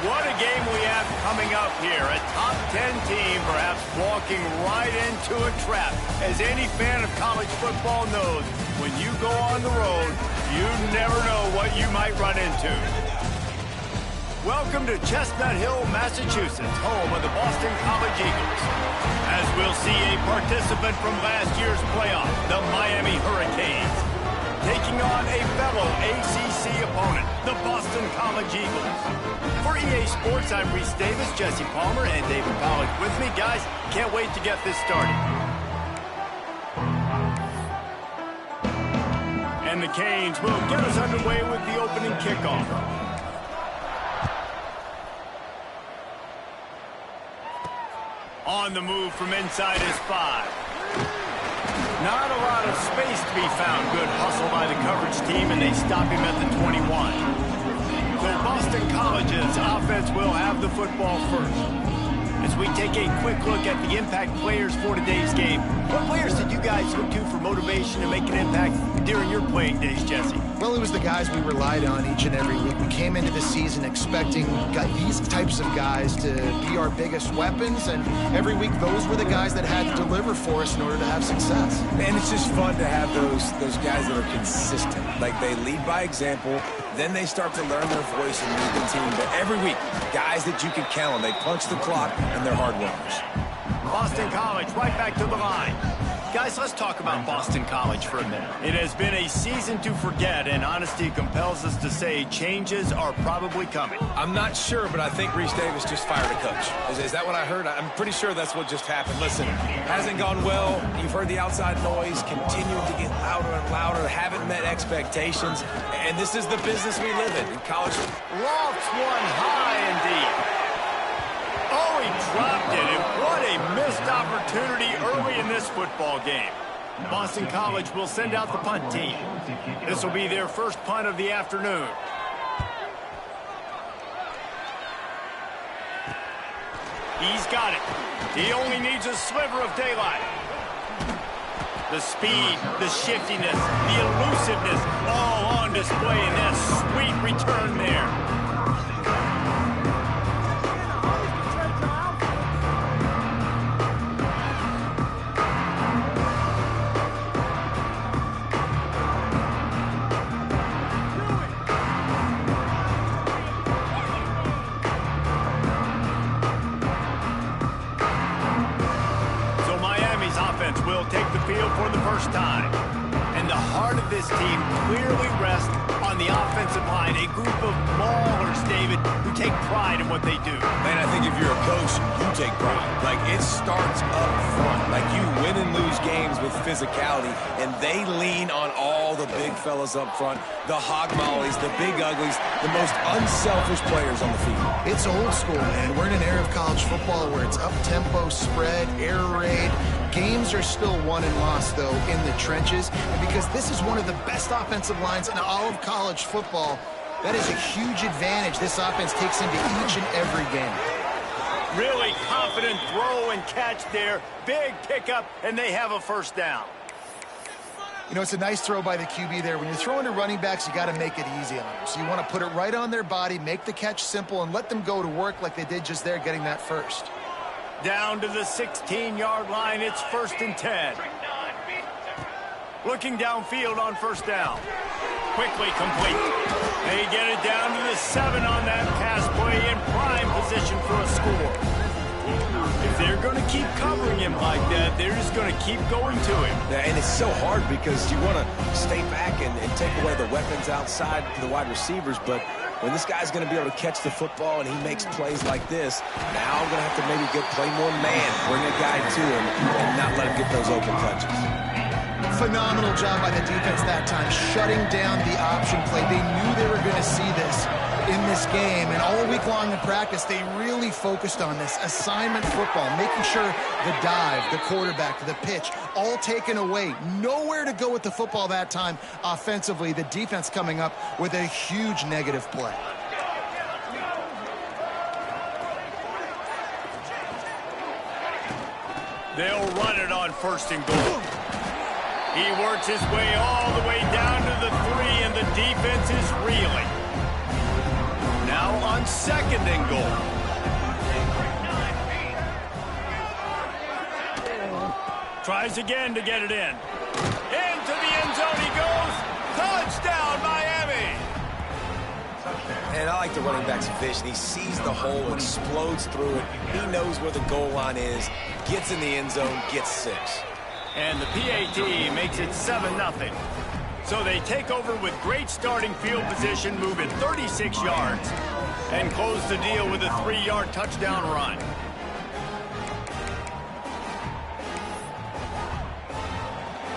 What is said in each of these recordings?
What a game we have coming up here. A top 10 team perhaps walking right into a trap. As any fan of college football knows, when you go on the road, you never know what you might run into. Welcome to Chestnut Hill, Massachusetts, home of the Boston College Eagles. As we'll see a participant from last year's playoff, the Miami Hurricanes, taking on a fellow ACC opponent, the Boston College Eagles. For EA Sports, I'm Reese Davis, Jesse Palmer, and David Pollack with me. Guys, can't wait to get this started. And the Canes will get us underway with the opening kickoff. On the move from inside is 5. Not a lot of space to be found. Good hustle by the coverage team, and they stop him at the 21. So Boston College's offense will have the football first. As we take a quick look at the impact players for today's game, what players did you guys look to for motivation and make an impact during your playing days, Jesse? Well, it was the guys we relied on each and every week. We came into the season expecting these types of guys to be our biggest weapons, and every week those were the guys that had to deliver for us in order to have success. And it's just fun to have those guys that are consistent. Like, they lead by example, then they start to learn their voice and lead the team. But every week, guys that you can count on, they punch the clock, and they're hard workers. Boston College right back to the line. Guys, let's talk about Boston College for a minute. It has been a season to forget, and honesty compels us to say changes are probably coming. I'm not sure, but I think Reese Davis just fired a coach. Is that what I heard? I'm pretty sure that's what just happened. Listen, hasn't gone well. You've heard the outside noise, continuing to get louder and louder, haven't met expectations, and this is the business we live in college. Lofts one high indeed. Oh, he dropped it, and what a missed opportunity early in this football game. Boston College will send out the punt team. This will be their first punt of the afternoon. He's got it. He only needs a sliver of daylight. The speed, the shiftiness, the elusiveness, all on display in that sweet return there. Will take the field for the first time. And the heart of this team clearly rests on the offensive line, a group of ballers, David, who take pride in what they do. Man, I think if you're a coach, you take pride. Like, it starts up front. Like, you win and lose games with physicality, and they lean on all the big fellas up front, the hog mollies, the big uglies, the most unselfish players on the field. It's old school, man. We're in an era of college football where it's up-tempo, spread, air raid. Games are still won and lost, though, in the trenches. And because this is one of the best offensive lines in all of college football, that is a huge advantage this offense takes into each and every game. Really confident throw and catch there. Big pickup, and they have a first down. You know, it's a nice throw by the QB there. When you're throwing to running backs, you got to make it easy on them. So you want to put it right on their body, make the catch simple, and let them go to work like they did just there, getting that first. Down to the 16-yard line, it's 1st and 10. Looking downfield on first down. Quickly complete. They get it down to the 7 on that pass play, in prime position for a score. If they're going to keep covering him like that, they're just going to keep going to him. Yeah, and it's so hard because you want to stay back and take away the weapons outside to the wide receivers, but when this guy's going to be able to catch the football and he makes plays like this, now I'm going to have to maybe play more man, bring a guy to him, and not let him get those open touches. Phenomenal job by the defense that time, shutting down the option play. They knew they were going to see this in this game, and all week long in practice, they really focused on this assignment football, making sure the dive, the quarterback, the pitch, all taken away. Nowhere to go with the football that time offensively. The defense coming up with a huge negative play. They'll run it on 1st and goal. He works his way all the way down to the 3, and the defense is reeling. Now on on 2nd and goal. Tries again to get it in. Into the end zone he goes. Touchdown, Miami. And I like the running back's vision. He sees the hole, explodes through it. He knows where the goal line is, gets in the end zone, gets 6. And the PAT makes it 7-0. So they take over with great starting field position, moving 36 yards, and close the deal with a 3-yard touchdown run.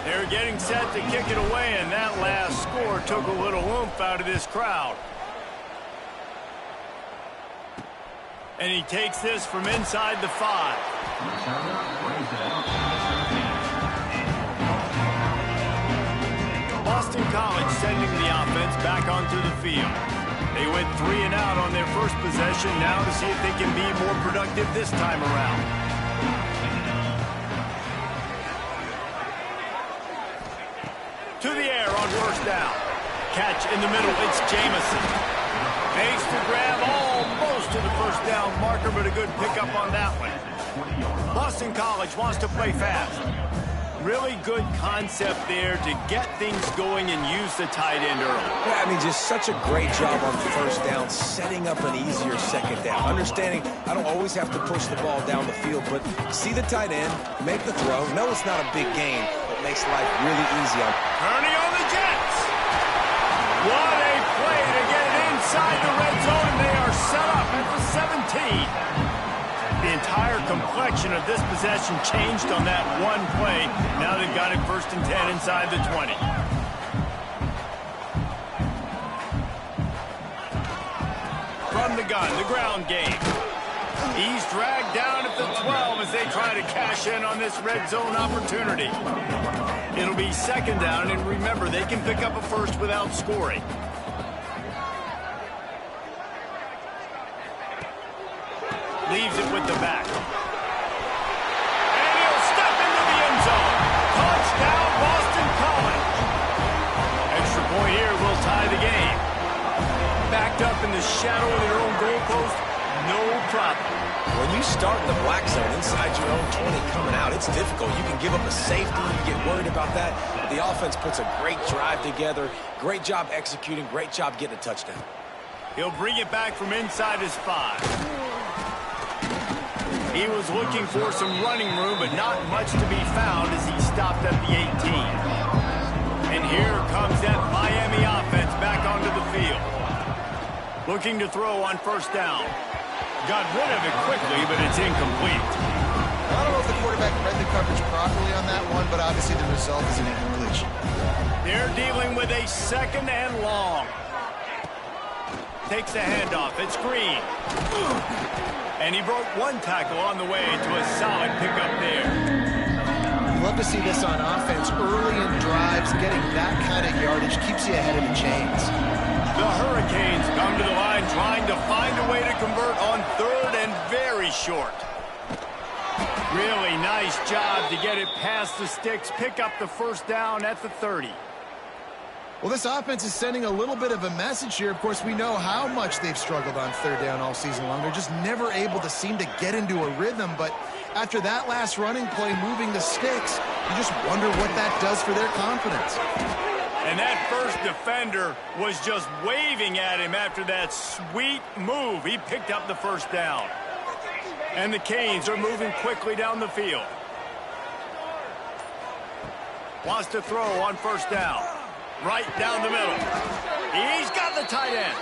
They're getting set to kick it away, and that last score took a little oomph out of this crowd. And he takes this from inside the 5. Boston College sending the offense back onto the field. They went 3 and out on their first possession, now to see if they can be more productive this time around. To the air on first down. Catch in the middle, it's Jamison. Makes the grab almost to the first down marker, but a good pickup on that one. Boston College wants to play fast. Really good concept there to get things going and use the tight end early. Yeah, I mean, just such a great job on first down, setting up an easier second down. Understanding I don't always have to push the ball down the field, but see the tight end, make the throw. No, it's not a big gain, but makes life really easy. Turning on the Jets. What a play to get it inside the red zone, and they are set up at the 17. The entire complexion of this possession changed on that one play. Now they've got it 1st and 10 inside the 20. From the gun, the ground game. He's dragged down at the 12 as they try to cash in on this red zone opportunity. It'll be 2nd down, and remember, they can pick up a first without scoring. Leaves it with the back. And he'll step into the end zone. Touchdown, Boston College. Extra point here will tie the game. Backed up in the shadow of their own goalpost, no problem. When you start in the black zone inside your own 20 coming out, it's difficult. You can give up a safety. You get worried about that. The offense puts a great drive together. Great job executing. Great job getting a touchdown. He'll bring it back from inside his 5. He was looking for some running room, but not much to be found as he stopped at the 18. And here comes that Miami offense back onto the field. Looking to throw on first down. Got rid of it quickly, but it's incomplete. I don't know if the quarterback read the coverage properly on that one, but obviously the result is an incompletion. They're dealing with a 2nd and long. Takes the handoff. It's Green. And he broke one tackle on the way to a solid pickup there. Love to see this on offense. Early in drives, getting that kind of yardage keeps you ahead of the chains. The Hurricanes come to the line trying to find a way to convert on 3rd and very short. Really nice job to get it past the sticks, pick up the first down at the 30. Well, this offense is sending a little bit of a message here. Of course, we know how much they've struggled on 3rd down all season long. They're just never able to seem to get into a rhythm. But after that last running play moving the sticks, you just wonder what that does for their confidence. And that first defender was just waving at him after that sweet move. He picked up the first down. And the Canes are moving quickly down the field. Wants to throw on first down. Right down the middle. He's got the tight end.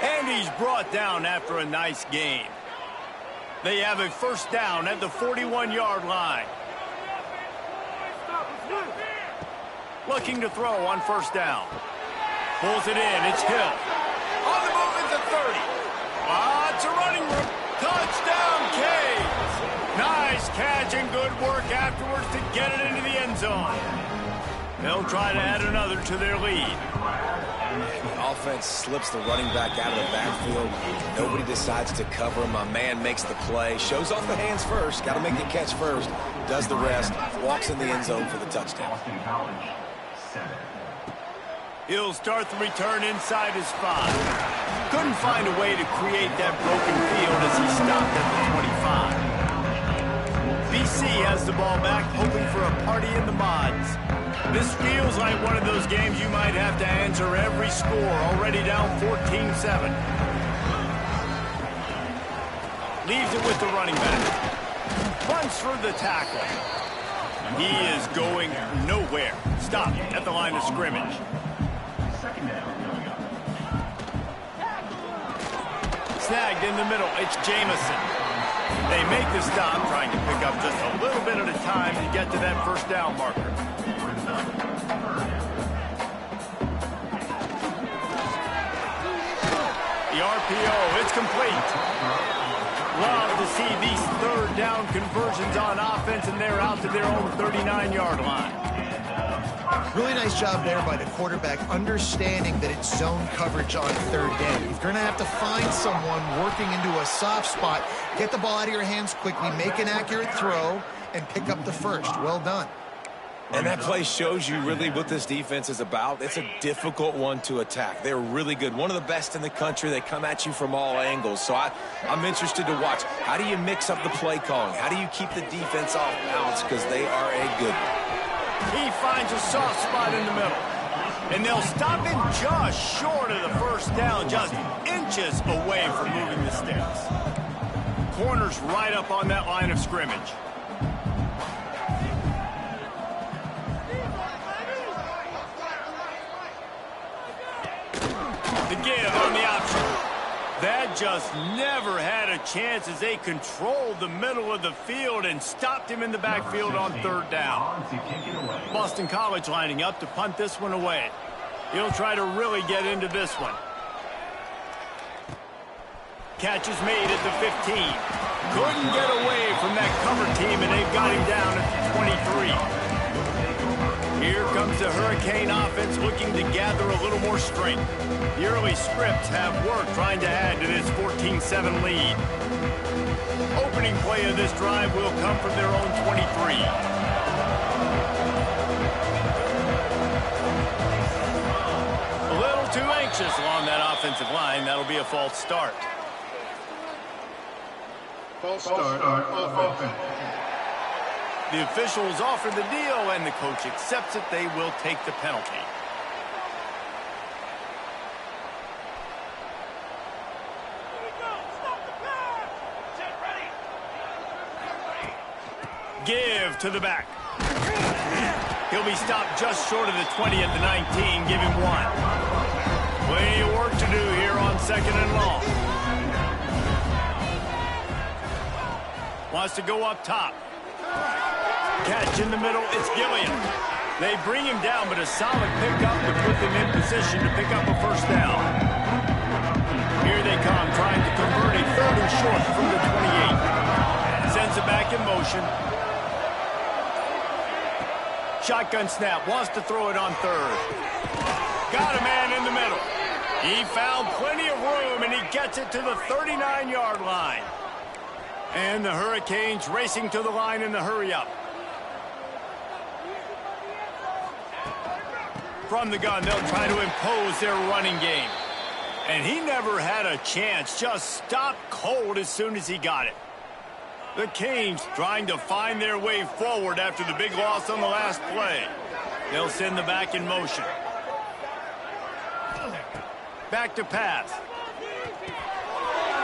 And he's brought down after a nice gain. They have a first down at the 41-yard line. Looking to throw on first down. Pulls it in. It's Hill. On the move at the 30. Lots of running room. Touchdown, Canes. Nice catch and good work afterwards to get it into the end zone. They'll try to add another to their lead. The offense slips the running back out of the backfield. Nobody decides to cover him. My man makes the play. Shows off the hands first. Got to make the catch first. Does the rest. Walks in the end zone for the touchdown. He'll start the return inside his 5. Couldn't find a way to create that broken field as he stopped at the 25. BC has the ball back, hoping for a party in the mods. This feels like one of those games you might have to answer every score, already down 14-7. Leaves it with the running back. Runs for the tackle. He is going nowhere. Stop at the line of scrimmage. Snagged in the middle. It's Jamison. They make the stop, trying to pick up just a little bit at a time to get to that first down marker. The RPO, it's complete. Love to see these third down conversions on offense, and they're out to their own 39-yard line. Really nice job there by the quarterback, understanding that it's zone coverage on third down. You're going to have to find someone working into a soft spot, get the ball out of your hands quickly, make an accurate throw, and pick up the first. Well done. And that play shows you really what this defense is about. It's a difficult one to attack. They're really good. One of the best in the country. They come at you from all angles. So I'm interested to watch. How do you mix up the play calling? How do you keep the defense off balance? Because they are a good one. He finds a soft spot in the middle. And they'll stop him just short of the first down, just inches away from moving the sticks. Corner's right up on that line of scrimmage. The give on the option. That just never had a chance as they controlled the middle of the field and stopped him in the backfield on third down. Boston College lining up to punt this one away. He'll try to really get into this one. Catch is made at the 15. Couldn't get away from that cover team, and they've got him down at the 23. Here comes the Hurricane offense looking to gather a little more strength. The early scripts have worked trying to add to this 14-7 lead. Opening play of this drive will come from their own 23. A little too anxious along that offensive line. That'll be a false start. False start of offense. The officials offer the deal, and the coach accepts it. They will take the penalty. Give to the back. He'll be stopped just short of the 20 at the 19. Give him one. Plenty of work to do here on second and long. Wants to go up top. Catch in the middle, it's Gilliam. They bring him down, but a solid pickup to put them in position to pick up a first down. Here they come, trying to convert a third and short from the 28. Sends it back in motion. Shotgun snap, wants to throw it on third. Got a man in the middle. He found plenty of room, and he gets it to the 39-yard line. And the Hurricanes racing to the line in the hurry-up. From the gun, they'll try to impose their running game. And he never had a chance, just stopped cold as soon as he got it. The Canes trying to find their way forward after the big loss on the last play. They'll send the back in motion. Back to pass.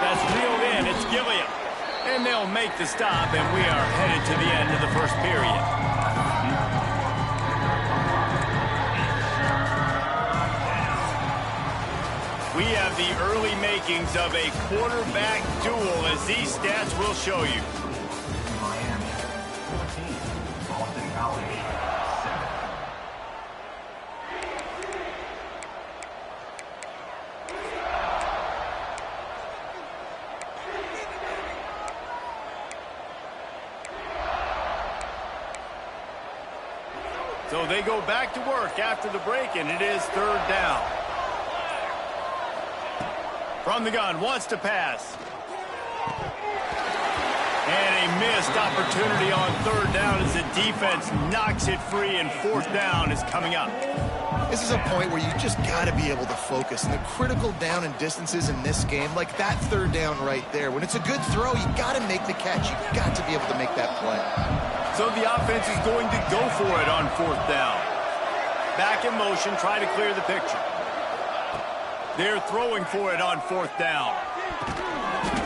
That's reeled in, it's Gilliam. And they'll make the stop, and we are headed to the end of the first period. We have the early makings of a quarterback duel, as these stats will show you. Miami, 14. Boston College, 7. So they go back to work after the break, and it is third down. From the gun, wants to pass. And a missed opportunity on third down as the defense knocks it free, and fourth down is coming up. This is a point where you just got to be able to focus. And the critical down and distances in this game, like that third down right there, when it's a good throw, you got to make the catch. You got to be able to make that play. So the offense is going to go for it on 4th down. Back in motion, try to clear the picture. They're throwing for it on 4th down.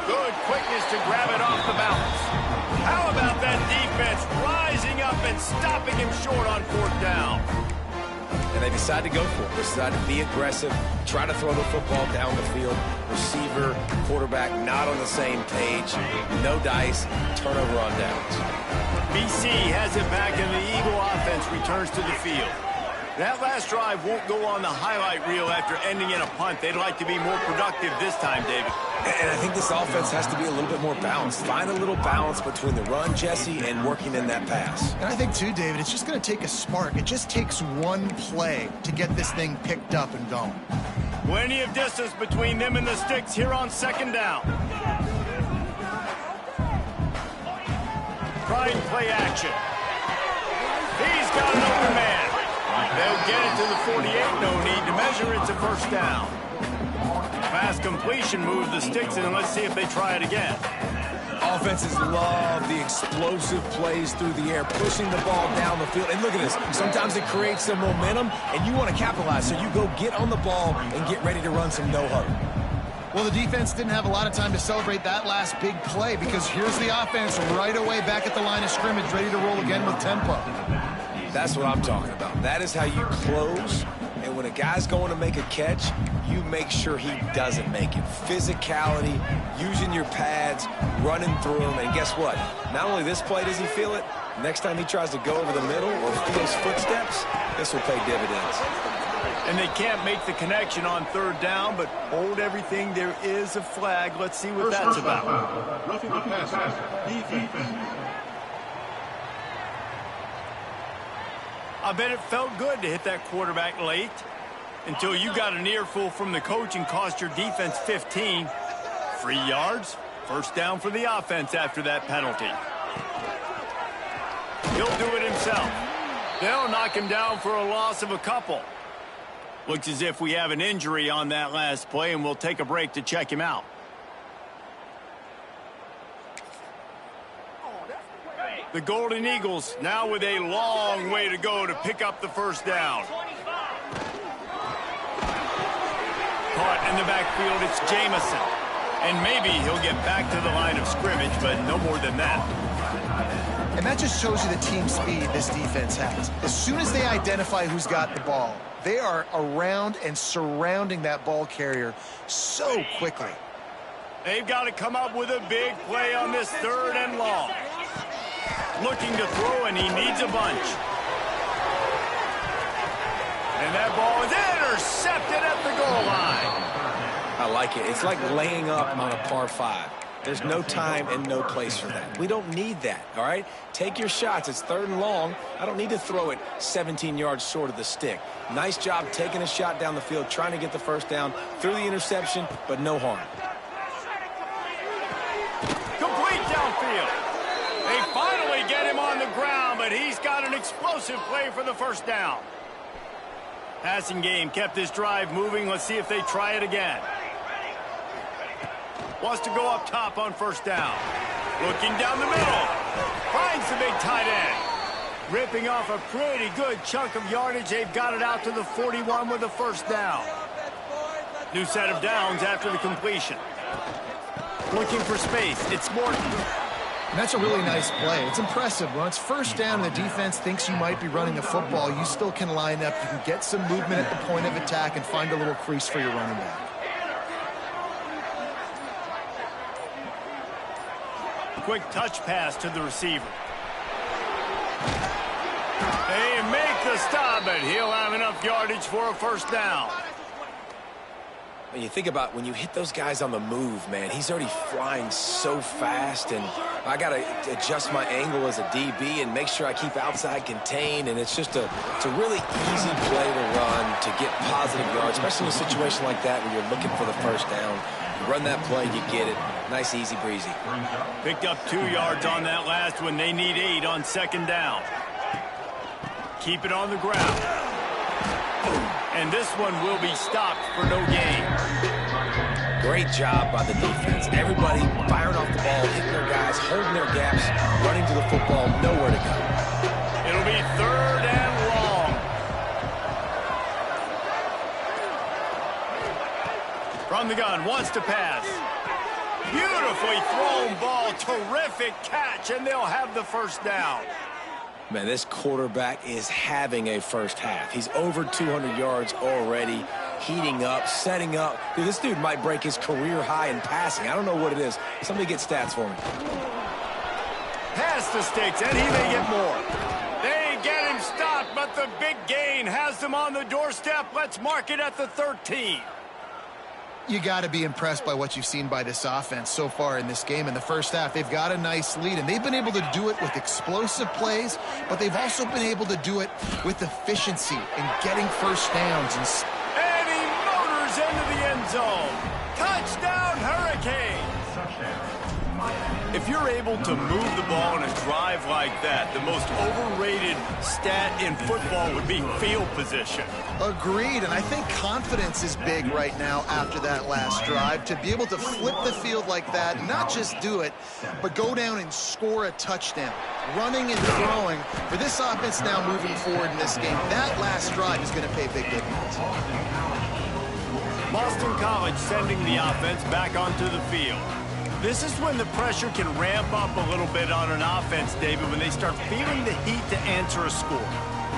Good quickness to grab it off the bounce. How about that defense rising up and stopping him short on 4th down? And they decide to go for it. They decide to be aggressive, try to throw the football down the field. Receiver, quarterback, not on the same page. No dice, turnover on downs. BC has it back, and the Eagle offense returns to the field. That last drive won't go on the highlight reel after ending in a punt. They'd like to be more productive this time, David. And I think this offense has to be a little bit more balanced. Find a little balance between the run, Jesse, and working in that pass. And I think, too, David, it's just going to take a spark. It just takes one play to get this thing picked up and going. Plenty of distance between them and the sticks here on 2nd down. Trying play action. He's got an open man. They'll get it to the 48. No need to measure. It's a 1st down. Pass completion moves the sticks, and let's see if they try it again. Offenses love the explosive plays through the air, pushing the ball down the field. And look at this. Sometimes it creates some momentum, and you want to capitalize. So you go get on the ball and get ready to run some no-huddle. Well, the defense didn't have a lot of time to celebrate that last big play because here's the offense right away back at the line of scrimmage, ready to roll again with tempo. That's what I'm talking about. That is how you close. And when a guy's going to make a catch, you make sure he doesn't make it. Physicality, using your pads, running through them. And guess what? Not only this play does he feel it, next time he tries to go over the middle or feels footsteps, this will pay dividends. And they can't make the connection on 3rd down, but hold everything. There is a flag. Let's see what that's about. Roughing the passer. Defense. I bet it felt good to hit that quarterback late until you got an earful from the coach and cost your defense 15. 3 yards, 1st down for the offense after that penalty. He'll do it himself. They'll knock him down for a loss of a couple. Looks as if we have an injury on that last play, and we'll take a break to check him out. The Golden Eagles now with a long way to go to pick up the 1st down. Caught in the backfield, it's Jamison. And maybe he'll get back to the line of scrimmage, but no more than that. And that just shows you the team speed this defense has. As soon as they identify who's got the ball, they are around and surrounding that ball carrier so quickly. They've got to come up with a big play on this 3rd and long. Looking to throw, and he needs a bunch. And that ball is intercepted at the goal line. I like it. It's like laying up on a par 5. There's no time and no place for that. We don't need that, all right? Take your shots. It's 3rd and long. I don't need to throw it 17 yards short of the stick. Nice job taking a shot down the field, trying to get the 1st down through the interception, but no harm. Complete downfield. They finally get him on the ground, but he's got an explosive play for the 1st down. Passing game kept this drive moving. Let's see if they try it again. Wants to go up top on 1st down. Looking down the middle. Finds the big tight end. Ripping off a pretty good chunk of yardage. They've got it out to the 41 with the 1st down. New set of downs after the completion. Looking for space. It's Morton. And that's a really nice play. It's impressive. When it's 1st down and the defense thinks you might be running the football, you still can line up. You can get some movement at the point of attack and find a little crease for your running back. Quick touch pass to the receiver. They make the stop, but he'll have enough yardage for a 1st down. When you think about when you hit those guys on the move, man, he's already flying so fast, and I got to adjust my angle as a DB and make sure I keep outside contained, and it's a really easy play to run to get positive yards, especially in a situation like that where you're looking for the 1st down. You run that play, you get it. Nice, easy breezy. Picked up 2 yards on that last one. They need 8 on 2nd down. Keep it on the ground. And this one will be stopped for no gain. Great job by the defense. Everybody firing off the ball, hitting their guys, holding their gaps, running to the football, nowhere to go. It'll be 3rd and long. From the gun, wants to pass. Beautifully thrown ball, terrific catch, and they'll have the first down. Man, this quarterback is having a first half. He's over 200 yards already, heating up, setting up. Dude, this dude might break his career high in passing. I don't know what it is. Somebody get stats for me. Pass the sticks, and he may get more. They get him stopped, but the big gain has them on the doorstep. Let's mark it at the 13. You got to be impressed by what you've seen by this offense so far in this game. In the first half, they've got a nice lead, and they've been able to do it with explosive plays, but they've also been able to do it with efficiency and getting first downs. And he motors into the end zone. Touchdown, Hurricanes! If you're able to move the ball in a drive like that, the most overrated stat in football would be field position. Agreed, and I think confidence is big right now after that last drive. To be able to flip the field like that, not just do it, but go down and score a touchdown. Running and throwing, for this offense now moving forward in this game, that last drive is going to pay big dividends. Boston College sending the offense back onto the field. This is when the pressure can ramp up a little bit on an offense, David, when they start feeling the heat to answer a score.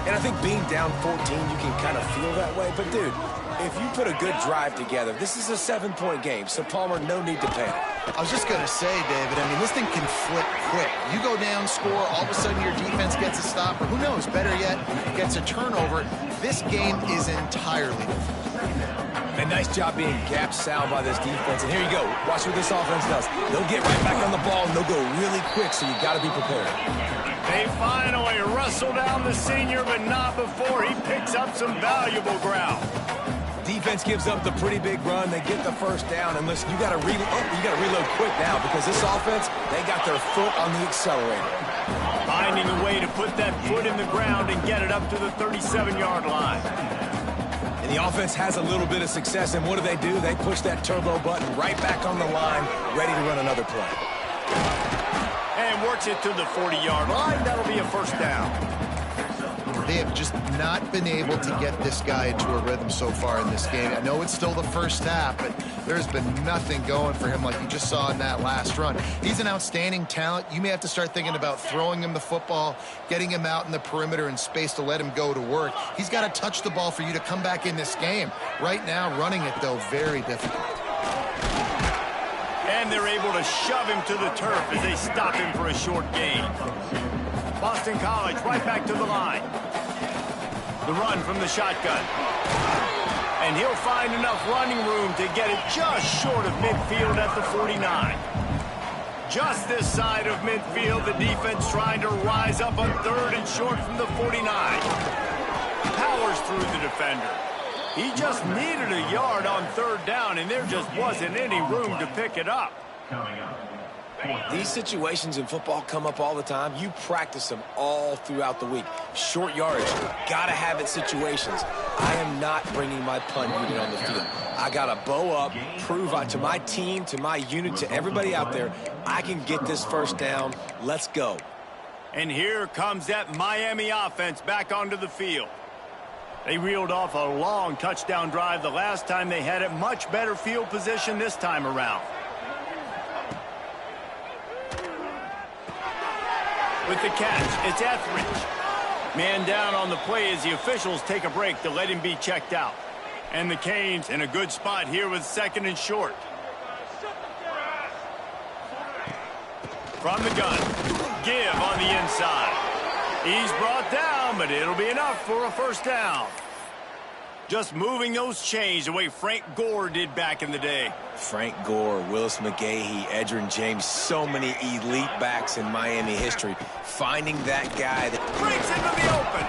And I think being down 14, you can kind of feel that way. But, dude, if you put a good drive together, this is a 7-point game. So, Palmer, no need to panic. I was just going to say, David, I mean, this thing can flip quick. You go down, score, all of a sudden your defense gets a stop, or who knows, better yet, gets a turnover. This game is entirely different. A nice job being gap sound by this defense. And here you go. Watch what this offense does. They'll get right back on the ball, and they'll go really quick, so you got to be prepared. They finally wrestle down the senior, but not before he picks up some valuable ground. Defense gives up the pretty big run. They get the first down. And listen, you got to reload quick now because this offense, they got their foot on the accelerator. Finding a way to put that foot in the ground and get it up to the 37-yard line. And the offense has a little bit of success, and what do? They push that turbo button right back on the line, ready to run another play. And works it to the 40-yard line. That'll be a first down. They have just not been able to get this guy into a rhythm so far in this game. I know it's still the first half, but there's been nothing going for him like you just saw in that last run. He's an outstanding talent. You may have to start thinking about throwing him the football, getting him out in the perimeter in space to let him go to work. He's got to touch the ball for you to come back in this game. Right now, running it, though, very difficult. And they're able to shove him to the turf as they stop him for a short gain. Boston College right back to the line. The run from the shotgun. And he'll find enough running room to get it just short of midfield at the 49. Just this side of midfield, the defense trying to rise up on 3rd and short from the 49. Powers through the defender. He just needed a yard on 3rd down, and there just wasn't any room to pick it up. These situations in football come up all the time. You practice them all throughout the week. Short yardage, gotta have it situations. I am not bringing my punt unit on the field. I gotta bow up, prove to my team, to my unit, to everybody out there, I can get this first down. Let's go. And here comes that Miami offense back onto the field. They reeled off a long touchdown drive the last time they had it. Much better field position this time around. With the catch, it's Etheridge. Man down on the play as the officials take a break to let him be checked out. And the Canes in a good spot here with 2nd and short. From the gun, give on the inside. He's brought down, but it'll be enough for a first down. Just moving those chains the way Frank Gore did back in the day. Frank Gore, Willis McGahee, Edgerrin James, so many elite backs in Miami history. Finding that guy that breaks into the open.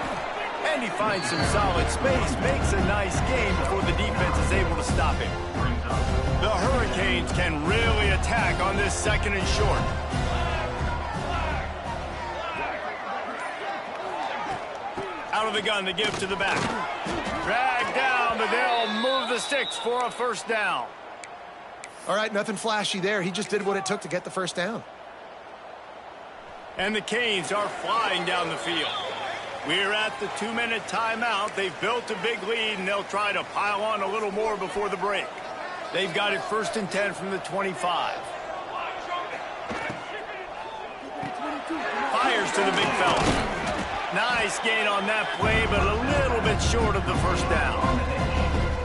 And he finds some solid space, makes a nice game before the defense is able to stop him. The Hurricanes can really attack on this 2nd and short. Out of the gun, the give to the back. Dragged down but they'll move the sticks for a first down. All right, nothing flashy there. He just did what it took to get the first down. And the Canes are flying down the field. We're at the 2-minute timeout. They've built a big lead, and they'll try to pile on a little more before the break. They've got it 1st and 10 from the 25. Fires to the big fella. Nice gain on that play, but a little bit short of the first down.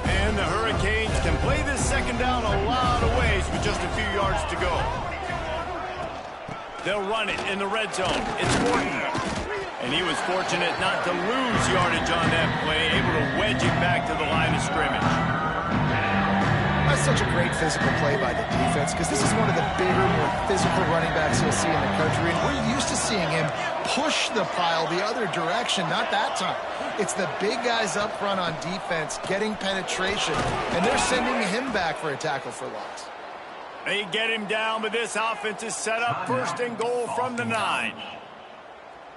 And the Hurricanes can play this second down a lot of ways with just a few yards to go. They'll run it in the red zone. It's Morton. And he was fortunate not to lose yardage on that play, able to wedge it back to the line of scrimmage. That's such a great physical play by the defense because this is one of the bigger, more physical running backs you'll see in the country. And we're used to seeing him push the pile the other direction. Not that time. It's the big guys up front on defense getting penetration, and they're sending him back for a tackle for loss. They get him down, but this offense is set up 1st and goal from the 9.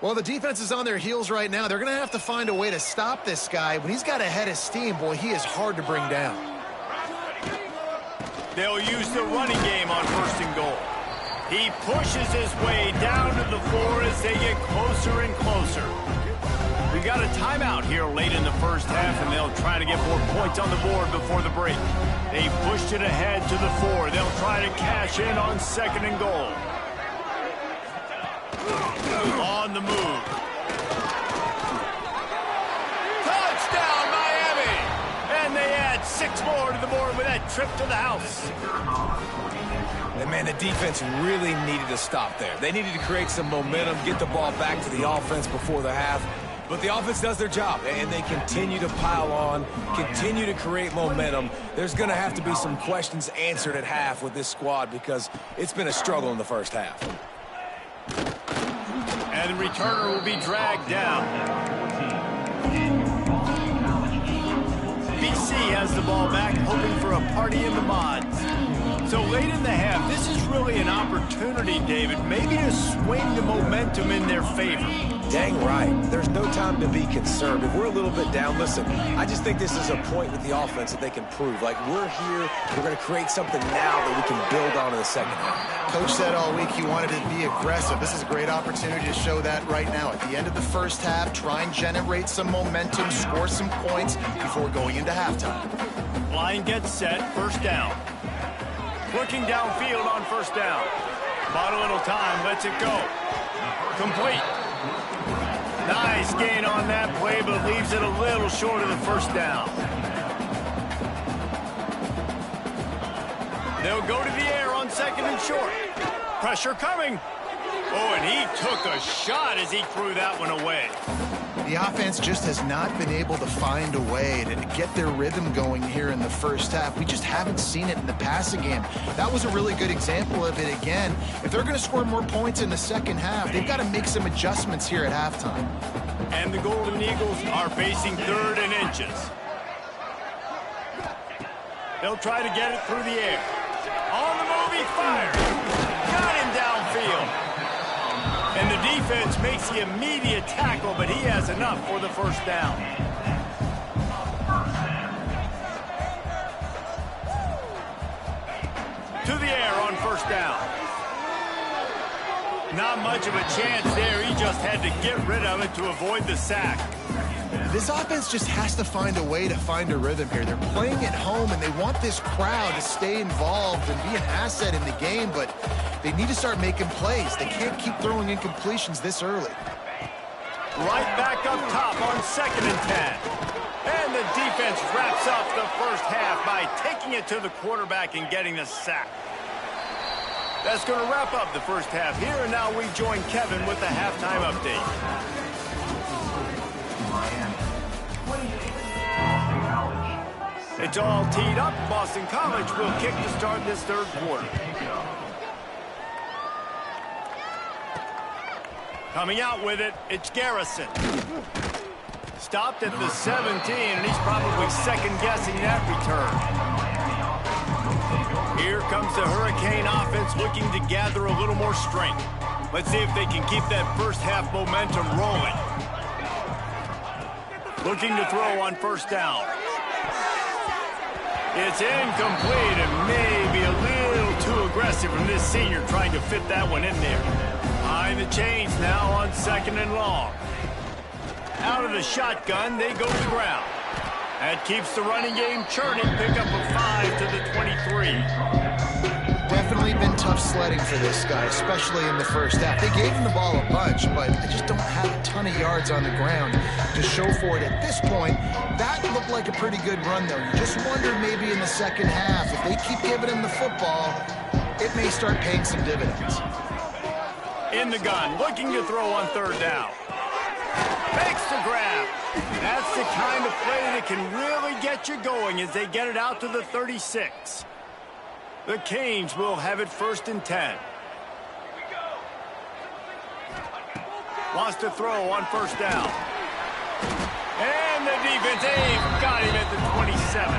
Well, the defense is on their heels right now. They're going to have to find a way to stop this guy. When he's got a head of steam, boy, he is hard to bring down. They'll use the running game on 1st and goal. He pushes his way down to the floor as they get closer and closer. We've got a timeout here late in the first half, and they'll try to get more points on the board before the break. They pushed it ahead to the 4. They'll try to cash in on 2nd and goal. On the move. Touchdown, Miami! And they add 6 more to the board with that trip to the house. And, man, the defense really needed to stop there. They needed to create some momentum, get the ball back to the offense before the half. But the offense does their job, and they continue to pile on, continue to create momentum. There's going to have to be some questions answered at half with this squad because it's been a struggle in the first half. And the returner will be dragged down. BC has the ball back, hoping for a party in the mods. So late in the half, this is really an opportunity, David, maybe to swing the momentum in their favor. Dang right. There's no time to be concerned. If we're a little bit down, listen, I just think this is a point with the offense that they can prove. Like, we're here, we're going to create something now that we can build on in the second half. Coach said all week he wanted to be aggressive. This is a great opportunity to show that right now. At the end of the first half, try and generate some momentum, score some points before going into halftime. Line gets set, 1st down. Looking downfield on 1st down. Bought a little time, lets it go. Complete. Nice gain on that play, but leaves it a little short of the 1st down. They'll go to the air on 2nd and short. Pressure coming. Oh, and he took a shot as he threw that one away. The offense just has not been able to find a way to get their rhythm going here in the first half. We just haven't seen it in the passing game. That was a really good example of it again. If they're going to score more points in the second half, they've got to make some adjustments here at halftime. And the Golden Eagles are facing 3rd and inches. They'll try to get it through the air. On the move, he fires. Got him downfield. And the defense makes the immediate tackle, but he has enough for the 1st down. To the air on 1st down. Not much of a chance there. He just had to get rid of it to avoid the sack. This offense just has to find a way to find a rhythm here. They're playing at home, and they want this crowd to stay involved and be an asset in the game, but they need to start making plays. They can't keep throwing incompletions this early. Right back up top on 2nd and 10. And the defense wraps up the first half by taking it to the quarterback and getting the sack. That's going to wrap up the first half here, and now we join Kevin with the halftime update. It's all teed up. Boston College will kick to start this 3rd quarter. Coming out with it, it's Garrison. Stopped at the 17, and he's probably second-guessing that return. Here comes the Hurricane offense looking to gather a little more strength. Let's see if they can keep that first half momentum rolling. Looking to throw on 1st down. It's incomplete and maybe a little too aggressive from this senior trying to fit that one in there. Behind the chains now on 2nd and long. Out of the shotgun, they go to the ground. That keeps the running game churning. Pick up a 5 to the 23. Definitely been tough sledding for this guy, especially in the first half. They gave him the ball a bunch, but they just don't have a ton of yards on the ground to show for it at this point. That looked like a pretty good run, though. You just wondered maybe in the second half, if they keep giving him the football, it may start paying some dividends. In the gun, looking to throw on 3rd down. Makes the grab. That's the kind of play that can really get you going as they get it out to the 36. The Canes will have it 1st and 10. Wants to throw on 1st down. And the defense, they've got him at the 27.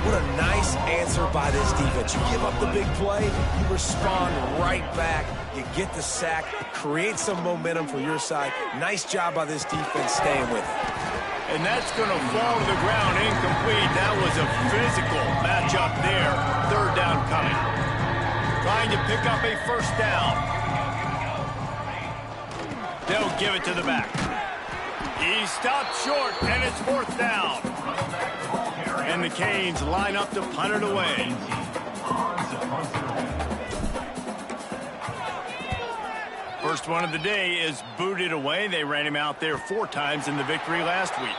What a nice answer by this defense. You give up the big play, you respond right back. You get the sack, create some momentum for your side. Nice job by this defense staying with it. And that's going to fall to the ground incomplete. That was a physical matchup there. 3rd down coming. Trying to pick up a 1st down. They'll give it to the back. He stopped short, and it's 4th down. And the Canes line up to punt it away. First one of the day is booted away. They ran him out there 4 times in the victory last week.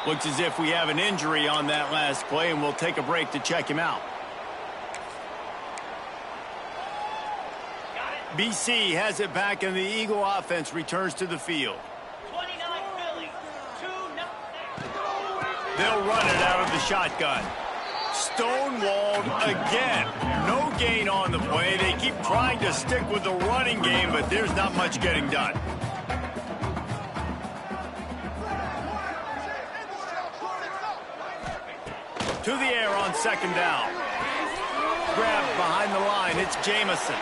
Looks as if we have an injury on that last play, and we'll take a break to check him out. BC has it back, and the Eagle offense returns to the field. 29 Philly, 2-0. They'll run it out of the shotgun. Stonewalled again. No gain on the play. They keep trying to stick with the running game, but there's not much getting done. To the air on 2nd down. Grabbed behind the line. It's Jamison.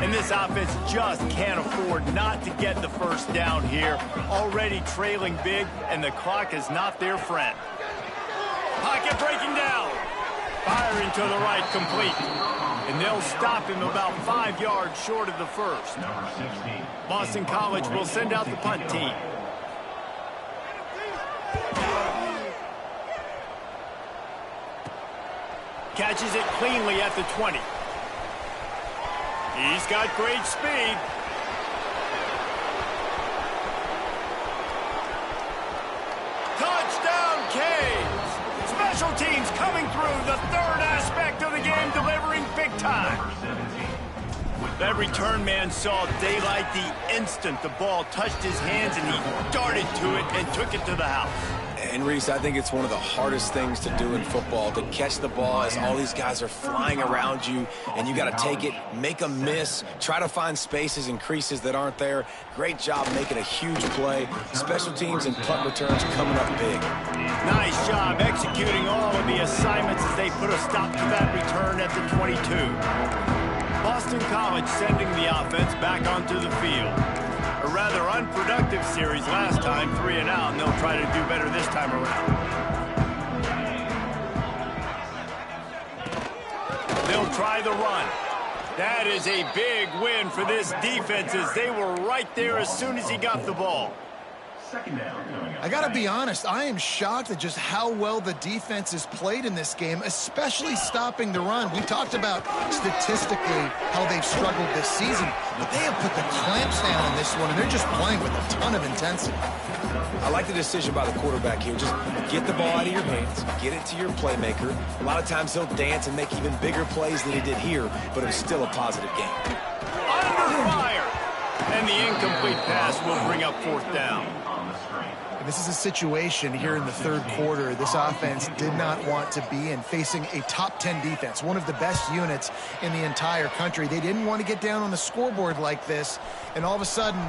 And this offense just can't afford not to get the 1st down here. Already trailing big, and the clock is not their friend. Pocket breaking down. Firing to the right, complete. And they'll stop him about 5 yards short of the 1st. Boston College will send out the punt team. Catches it cleanly at the 20. He's got great speed. Touchdown, Canes! Special teams coming through, the 3rd aspect of the game, delivering big time. That return man saw daylight the instant the ball touched his hands, and he darted to it and took it to the house. And Reese, I think it's one of the hardest things to do in football, to catch the ball as all these guys are flying around you, and you got to take it, make a miss, try to find spaces and creases that aren't there. Great job making a huge play. Special teams and punt returns coming up big. Nice job executing all of the assignments as they put a stop to that return at the 22. Boston College sending the offense back onto the field. A rather unproductive series last time, 3 and out, and they'll try to do better this time around. They'll try the run. That is a big win for this defense as they were right there as soon as he got the ball. I got to be honest, I am shocked at just how well the defense has played in this game, especially stopping the run. We talked about statistically how they've struggled this season, but they have put the clamps down on this one, and they're just playing with a ton of intensity. I like the decision by the quarterback here. Just get the ball out of your hands, get it to your playmaker. A lot of times he'll dance and make even bigger plays than he did here, but it was still a positive game. Under fire! And the incomplete pass will bring up 4th down. This is a situation here in the 3rd quarter this offense did not want to be in, facing a top 10 defense, one of the best units in the entire country. They didn't want to get down on the scoreboard like this and all of a sudden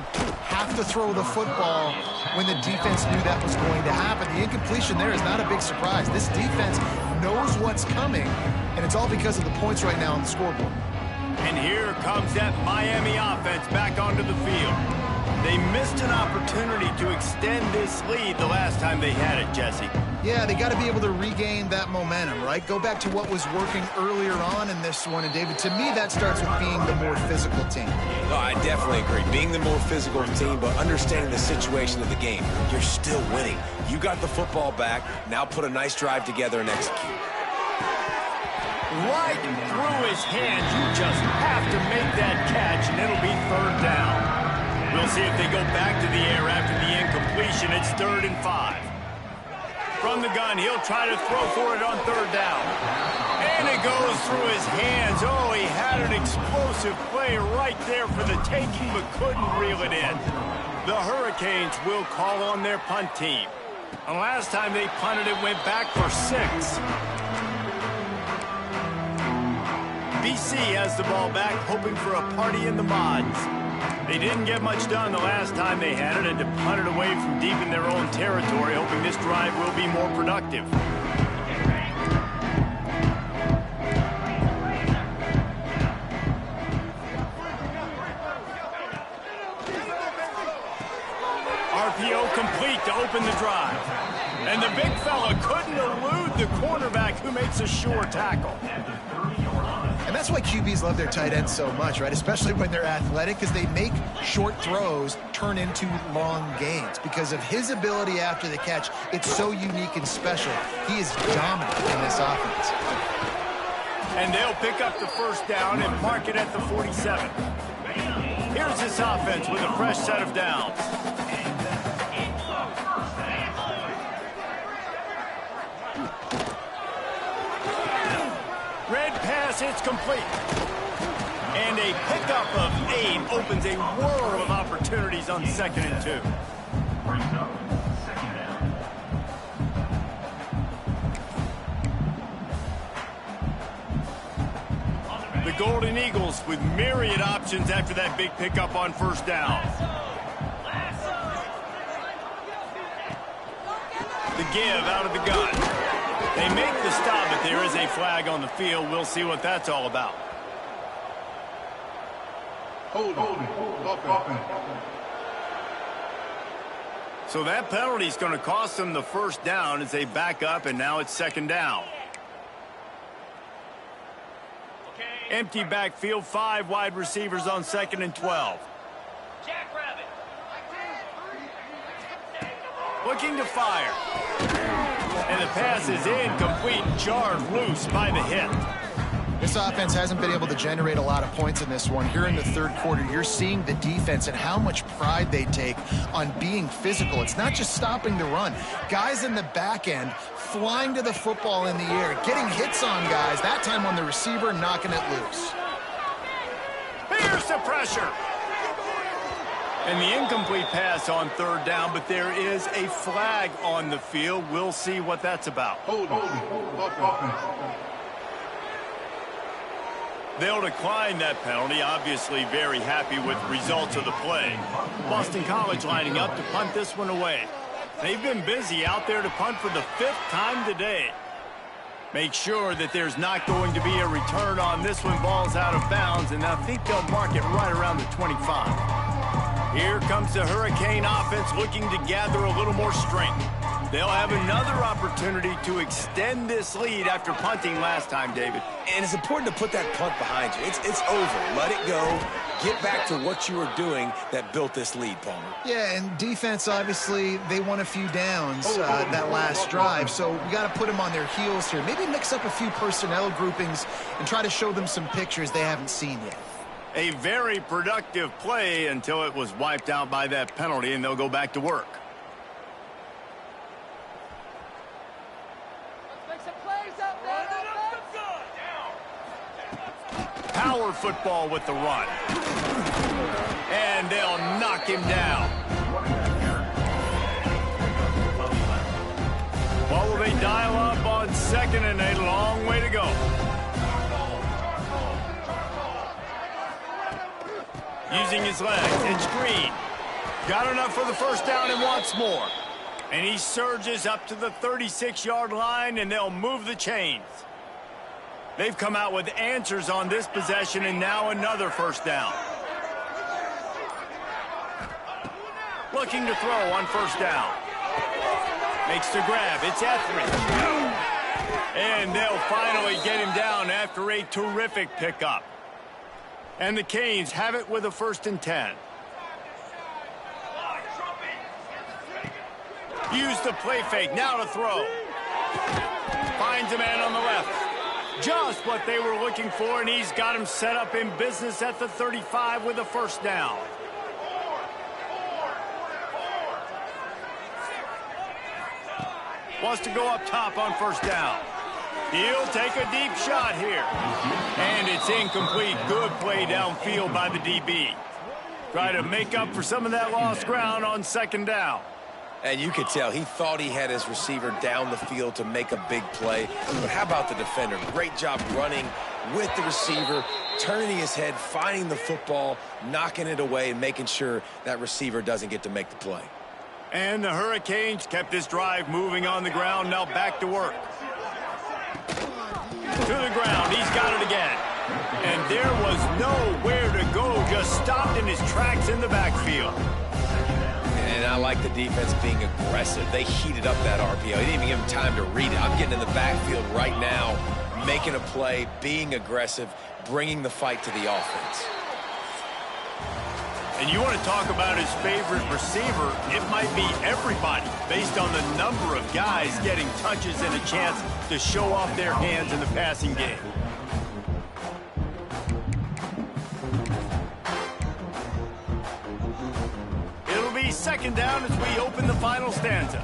have to throw the football when the defense knew that was going to happen. The incompletion there is not a big surprise. This defense knows what's coming, and it's all because of the points right now on the scoreboard. And here comes that Miami offense back onto the field. They missed an opportunity to extend this lead the last time they had it, Jesse. Yeah, they got to be able to regain that momentum, right? Go back to what was working earlier on in this one. And, David, to me, that starts with being the more physical team. No, I definitely agree. Being the more physical team, but understanding the situation of the game. You're still winning. You got the football back. Now put a nice drive together and execute. Right through his hands. You just have to make that catch, and it'll be third down. We'll see if they go back to the air after the incompletion. It's 3rd and 5. From the gun, he'll try to throw for it on 3rd down. And it goes through his hands. Oh, he had an explosive play right there for the taking, but couldn't reel it in. The Hurricanes will call on their punt team. And last time they punted, it went back for 6. BC has the ball back, hoping for a party in the mods. They didn't get much done the last time they had it and to punt it away from deep in their own territory, hoping this drive will be more productive. RPO complete to open the drive. And the big fella couldn't elude the cornerback who makes a sure tackle. And that's why QBs love their tight ends so much, right? Especially when they're athletic, because they make short throws turn into long gains. Because of his ability after the catch, it's so unique and special. He is dominant in this offense. And they'll pick up the first down and mark it at the 47. Here's this offense with a fresh set of downs. Red pass, it's complete. And a pickup of 8 opens a world of opportunities on 2nd and 2. The Golden Eagles with myriad options after that big pickup on 1st down. The give out of the gun. They make the stop, but there is a flag on the field. We'll see what that's all about. Hold on. So that penalty is going to cost them the first down as they back up, and now it's 2nd down. Empty backfield, 5 wide receivers on 2nd and 12. Jackrabbit. Looking to fire. And the pass is incomplete, jarred loose by the hit. This offense hasn't been able to generate a lot of points in this one. Here in the 3rd quarter, you're seeing the defense and how much pride they take on being physical. It's not just stopping the run. Guys in the back end flying to the football in the air, getting hits on guys, that time on the receiver, knocking it loose. Here's the pressure. And the incomplete pass on 3rd down, but there is a flag on the field. We'll see what that's about. Hold on. They'll decline that penalty, obviously very happy with the results of the play. Boston College lining up to punt this one away. They've been busy out there to punt for the 5th time today. Make sure that there's not going to be a return on this one. Ball's out of bounds, and I think they'll mark it right around the 25. Here comes the Hurricane offense looking to gather a little more strength. They'll have another opportunity to extend this lead after punting last time, David. And it's important to put that punt behind you. It's over. Let it go. Get back to what you were doing that built this lead, Palmer. Yeah, and defense, obviously, they won a few downs that last drive, so we got to put them on their heels here. Maybe mix up a few personnel groupings and try to show them some pictures they haven't seen yet. A very productive play until it was wiped out by that penalty, and they'll go back to work. Power football with the run. And they'll knock him down. What will they dial up on 2nd and a long way to go? Using his legs, it's Green. Got enough for the first down and wants more. And he surges up to the 36-yard line, and they'll move the chains. They've come out with answers on this possession, and now another first down. Looking to throw on first down. Makes the grab. It's Etheridge. And they'll finally get him down after a terrific pickup. And the Canes have it with a 1st and 10. Use the play fake. Now to throw. Finds a man on the left. Just what they were looking for, and he's got him set up in business at the 35 with a 1st down. Wants to go up top on 1st down. He'll take a deep shot here. And it's incomplete. Good play downfield by the DB. Try to make up for some of that lost ground on 2nd down. And you could tell he thought he had his receiver down the field to make a big play. But how about the defender? Great job running with the receiver, turning his head, finding the football, knocking it away, and making sure that receiver doesn't get to make the play. And the Hurricanes kept this drive moving on the ground. Now back to work. To the ground. He's got it again. And there was nowhere to go. Just stopped in his tracks in the backfield. And I like the defense being aggressive. They heated up that RPO. He didn't even give him time to read it. I'm getting in the backfield right now, making a play, being aggressive, bringing the fight to the offense. And you want to talk about his favorite receiver, it might be everybody, based on the number of guys getting touches and a chance to show off their hands in the passing game. It'll be 2nd down as we open the final stanza.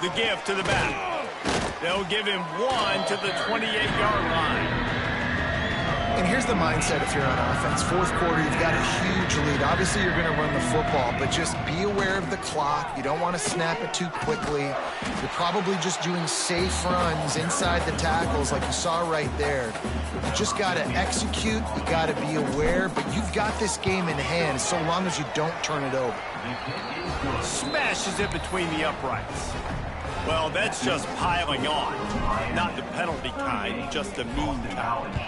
The give to the back. They'll give him 1 to the 28-yard line. And here's the mindset if you're on offense. 4th quarter, you've got a huge lead. Obviously, you're going to run the football, but just be aware of the clock. You don't want to snap it too quickly. You're probably just doing safe runs inside the tackles like you saw right there. You just got to execute. You got to be aware, but you've got this game in hand so long as you don't turn it over. Smashes it between the uprights. Well, that's just piling on. Not the penalty kind, just the mean kind.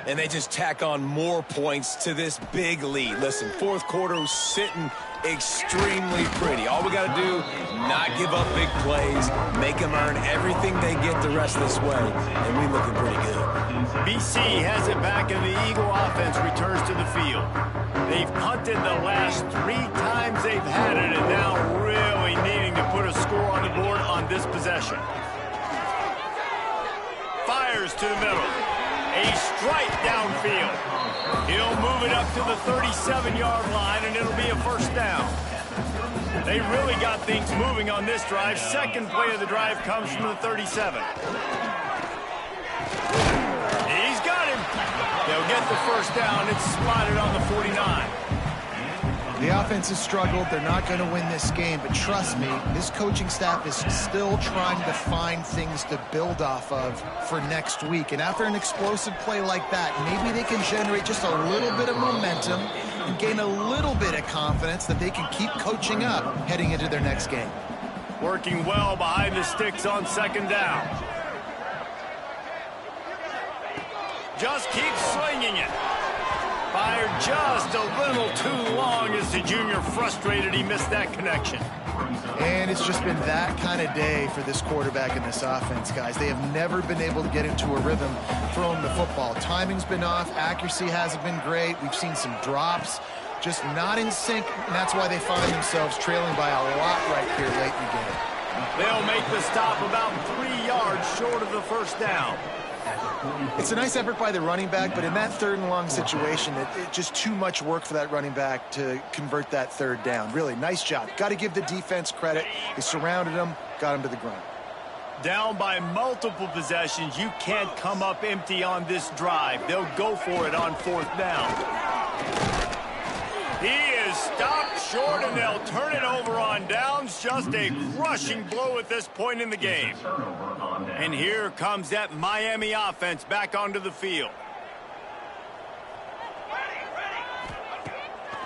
And they just tack on more points to this big lead. Listen, 4th quarter was sitting extremely pretty. All we got to do, not give up big plays, make them earn everything they get the rest of this way, and we're looking pretty good. BC has it back, and the Eagle offense returns to the field. They've punted the last 3 times they've had it, and now really needing to put a score on the board on this possession. Fires to the middle. A strike downfield. He'll move it up to the 37-yard line, and it'll be a 1st down. They really got things moving on this drive. 2nd play of the drive comes from the 37. He's got him. They'll get the 1st down. It's slotted on the 49. The offense has struggled. They're not going to win this game, but trust me, this coaching staff is still trying to find things to build off of for next week. And after an explosive play like that, maybe they can generate just a little bit of momentum and gain a little bit of confidence that they can keep coaching up heading into their next game. Working well behind the sticks on 2nd down. Just keep swinging it. Fired just a little too long as the junior frustrated he missed that connection. And it's just been that kind of day for this quarterback and this offense, guys. They have never been able to get into a rhythm throwing the football. Timing's been off. Accuracy hasn't been great. We've seen some drops, just not in sync, and that's why they find themselves trailing by a lot right here late in the game. They'll make the stop about 3 yards short of the 1st down. It's a nice effort by the running back, but in that 3rd and long situation, it's just too much work for that running back to convert that 3rd down. Really, nice job. Got to give the defense credit. They surrounded him, got him to the ground. Down by multiple possessions, you can't come up empty on this drive. They'll go for it on 4th down. He is stopped short, and they'll turn it over on downs. Just a crushing blow at this point in the game. And here comes that Miami offense back onto the field.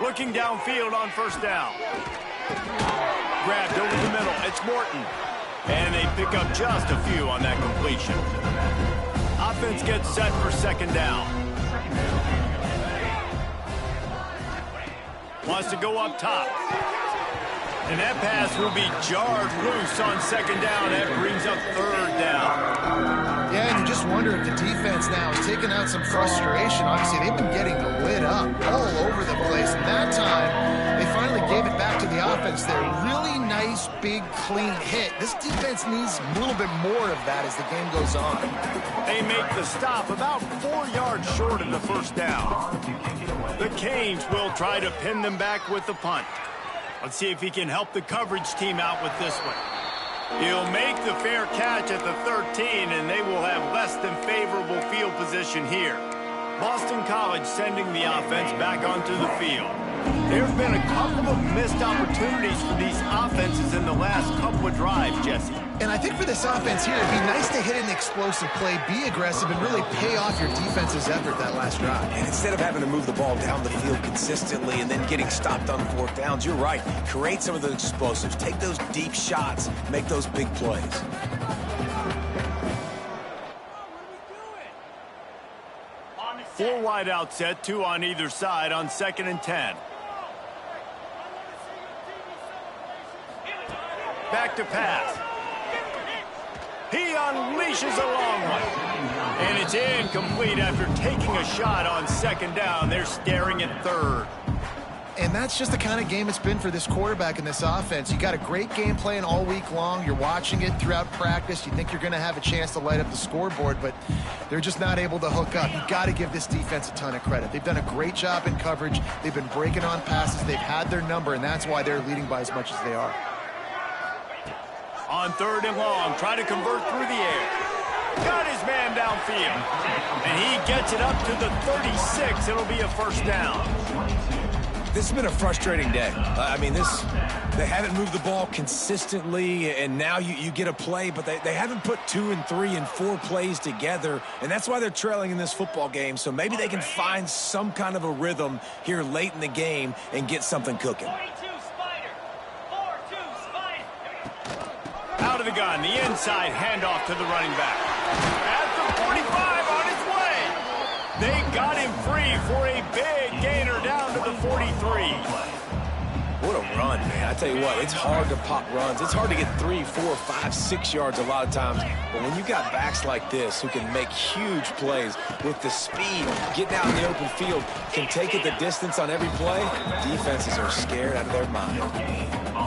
Looking downfield on 1st down. Grabbed over the middle. It's Morton. And they pick up just a few on that completion. Offense gets set for second down. Wants to go up top. And that pass will be jarred loose on second down. That brings up third down. Yeah, and you just wonder if the defense now is taking out some frustration. Obviously, they've been getting lit up all over the place. And that time, they finally gave it back to the offense there. Really nice, big, clean hit. This defense needs a little bit more of that as the game goes on. They make the stop about 4 yards short of the first down. The Canes will try to pin them back with the punt. Let's see if he can help the coverage team out with this one. He'll make the fair catch at the 13, and they will have less than favorable field position here. Boston College sending the offense back onto the field. There have been a couple of missed opportunities for these offenses in the last couple of drives, Jesse. And I think for this offense here, it'd be nice to hit an explosive play, be aggressive, and really pay off your defense's effort that last drive. And instead of having to move the ball down the field consistently and then getting stopped on fourth downs, you're right. Create some of those explosives. Take those deep shots. Make those big plays. Four wide out set, 2 on either side on 2nd and 10. Back to pass. He unleashes a long one. And it's incomplete after taking a shot on second down. They're staring at third. And that's just the kind of game it's been for this quarterback in this offense. You got a great game plan all week long. You're watching it throughout practice. You think you're going to have a chance to light up the scoreboard, but they're just not able to hook up. You got to give this defense a ton of credit. They've done a great job in coverage. They've been breaking on passes. They've had their number, and that's why they're leading by as much as they are. On 3rd and long, try to convert through the air. Got his man downfield. And he gets it up to the 36. It'll be a first down. This has been a frustrating day. They haven't moved the ball consistently, and now you get a play, but they haven't put 2 and 3 and 4 plays together, and that's why they're trailing in this football game. So maybe they can find some kind of a rhythm here late in the game and get something cooking. 42 Spider. 4-2 Spider. Out of the gun, the inside handoff to the running back. At the 45 on his way. They got him free for a big gainer down to the 43. What a run, man. I tell you what, it's hard to pop runs. It's hard to get 3, 4, 5, 6 yards a lot of times. But when you got backs like this who can make huge plays with the speed, getting out in the open field, can take it the distance on every play, defenses are scared out of their mind.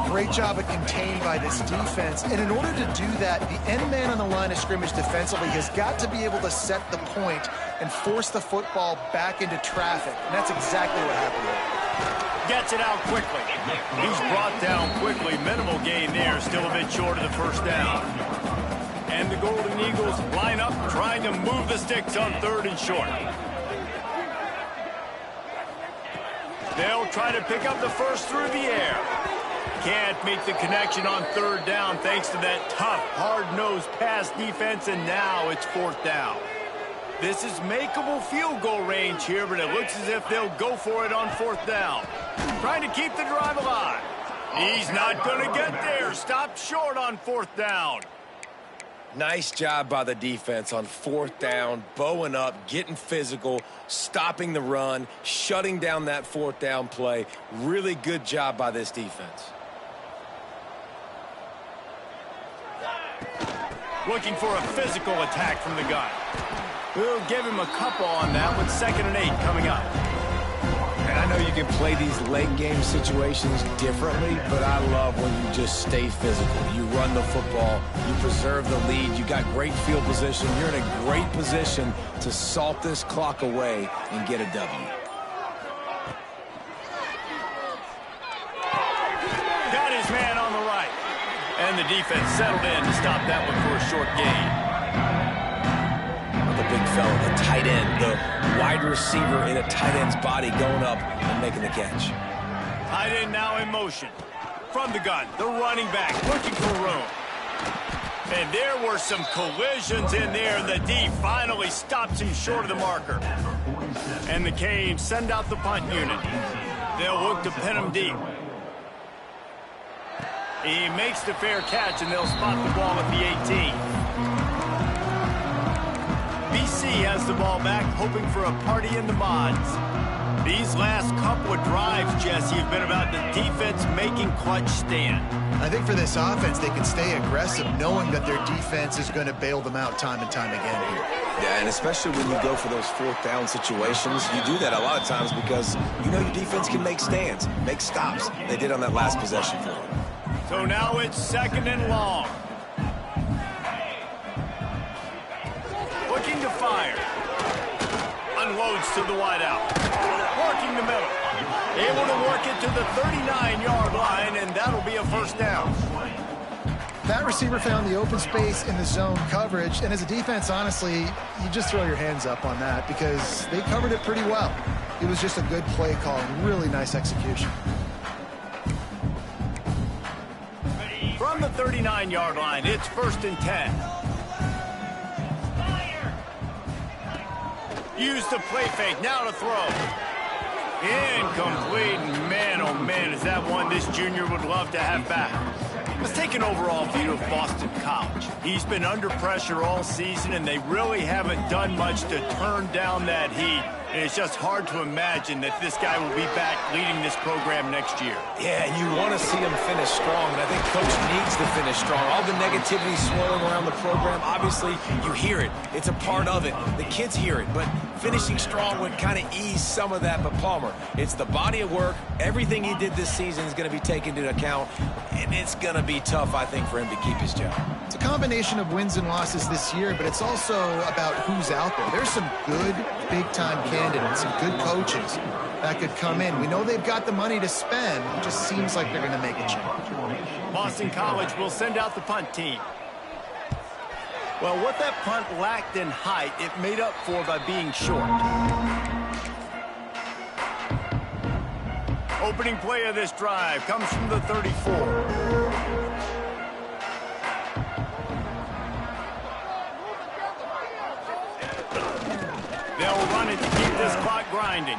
Great job at contained by this defense. And in order to do that, the end man on the line of scrimmage defensively has got to be able to set the point and force the football back into traffic. And that's exactly what happened there. Gets it out quickly. He's brought down quickly. Minimal gain there, still a bit short of the first down. And the Golden Eagles line up, trying to move the sticks on 3rd and short. They'll try to pick up the first through the air. Can't make the connection on 3rd down thanks to that tough, hard-nosed pass defense, and now it's 4th down. This is makeable field goal range here, but it looks as if they'll go for it on 4th down. Trying to keep the drive alive. He's not going to get there. Stopped short on 4th down. Nice job by the defense on 4th down, bowing up, getting physical, stopping the run, shutting down that 4th down play. Really good job by this defense. Looking for a physical attack from the gun. We'll give him a couple on that with 2nd and 8 coming up. And I know you can play these late game situations differently, but I love when you just stay physical. You run the football, you preserve the lead, you got great field position. You're in a great position to salt this clock away and get a W. Got his man on the right. And the defense settled in to stop that one for a short gain. The big fella, the tight end, the wide receiver in a tight end's body going up and making the catch. Tight end now in motion. From the gun, the running back looking for room. And there were some collisions in there, and the D finally stops him short of the marker. And the Canes send out the punt unit. They'll look to pin him deep. He makes the fair catch, and they'll spot the ball at the 18. BC has the ball back, hoping for a party in the mods. These last couple of drives, Jesse, have been about the defense making clutch stand. I think for this offense, they can stay aggressive, knowing that their defense is going to bail them out time and time again here. Yeah, and especially when you go for those fourth down situations, you do that a lot of times because you know your defense can make stands, make stops. They did on that last possession for them. So now it's 2nd and long. Looking to fire. Unloads to the wideout. Working the middle. Able to work it to the 39-yard line, and that'll be a first down. That receiver found the open space in the zone coverage, and as a defense, honestly, you just throw your hands up on that because they covered it pretty well. It was just a good play call and really nice execution. From the 39-yard line, it's 1st and 10. Use the play fake, now to throw. Incomplete. Man, oh man, is that one this junior would love to have back. Let's take an overall view of Boston College. He's been under pressure all season, and they really haven't done much to turn down that heat. And it's just hard to imagine that this guy will be back leading this program next year. Yeah, you want to see him finish strong, and I think Coach needs to finish strong. All the negativity swirling around the program, obviously, you hear it. It's a part of it. The kids hear it, but finishing strong would kind of ease some of that. But Palmer, it's the body of work. Everything he did this season is going to be taken into account, and it's going to be tough, I think, for him to keep his job. It's a combination of wins and losses this year, but it's also about who's out there. There's some good big-time candidates, some good coaches that could come in. We know they've got the money to spend. It just seems like they're going to make a change. Boston College will send out the punt team. Well, what that punt lacked in height, it made up for by being short. Opening play of this drive comes from the 34. They'll run it to keep this clock grinding.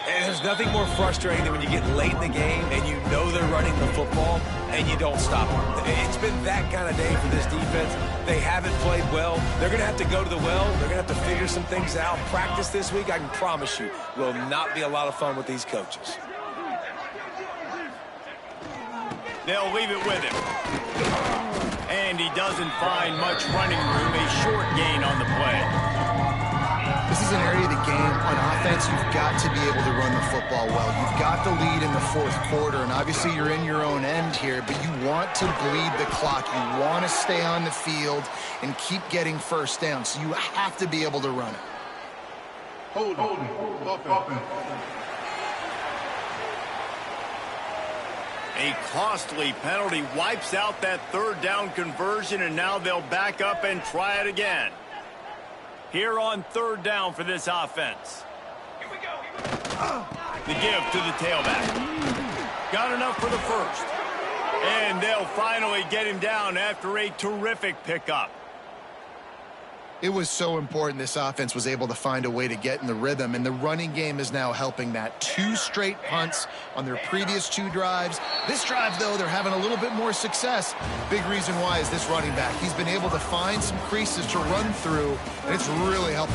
And there's nothing more frustrating than when you get late in the game and you know they're running the football and you don't stop them. It's been that kind of day for this defense. They haven't played well. They're going to have to go to the well. They're going to have to figure some things out. Practice this week, I can promise you, will not be a lot of fun with these coaches. They'll leave it with him. And he doesn't find much running room. A short gain on the play. This is an area of the game on offense you've got to be able to run the football well. You've got the lead in the fourth quarter, and obviously you're in your own end here, but you want to bleed the clock. You want to stay on the field and keep getting first down, so you have to be able to run it. Hold it. A costly penalty wipes out that 3rd down conversion, and now they'll back up and try it again. Here on 3rd down for this offense. Here we go. The give to the tailback. Got enough for the first. And they'll finally get him down after a terrific pickup. It was so important this offense was able to find a way to get in the rhythm, and the running game is now helping that. 2 straight punts on their previous 2 drives. This drive, though, they're having a little bit more success. Big reason why is this running back. He's been able to find some creases to run through, and it's really helping out.